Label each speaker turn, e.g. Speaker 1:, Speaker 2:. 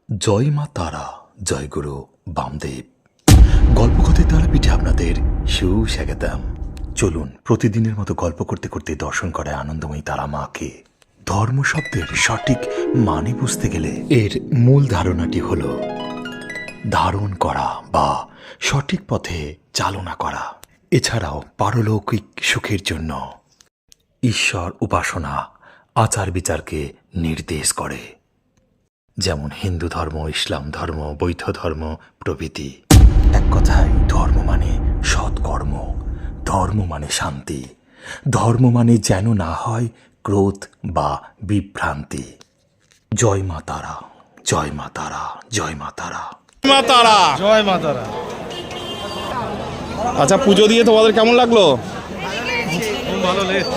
Speaker 1: জয় মা তারা, জয় গুরু বামদেব। গল্পকথের তারাপীঠে আপনাদের সুস্বাগতম। চলুন প্রতিদিনের মতো গল্প করতে করতে দর্শন করায় আনন্দময়ী তারা মাকে। ধর্ম শব্দের সঠিক মানে বুঝতে গেলে এর মূল ধারণাটি হল ধারণ করা বা সঠিক পথে চালনা করা। এছাড়াও পারলৌকিক সুখের জন্য ঈশ্বর উপাসনা আচার বিচারকে নির্দেশ করে, যেমন হিন্দু ধর্ম, ইসলাম ধর্ম, বৌদ্ধ ধর্ম প্রভৃতি। এক কথায় ধর্ম মানে সৎকর্ম, ধর্ম মানে শান্তি, ধর্ম মানে যেন না হয় ক্রোধ বা বিভ্রান্তি। জয় মা তারা, জয় মা তারা, জয় মা তারা,
Speaker 2: মা তারা,
Speaker 3: জয় মা তারা।
Speaker 2: আচ্ছা, পুজো দিয়ে তোমাদের কেমন লাগলো?
Speaker 3: খুব ভালো লেগেছে।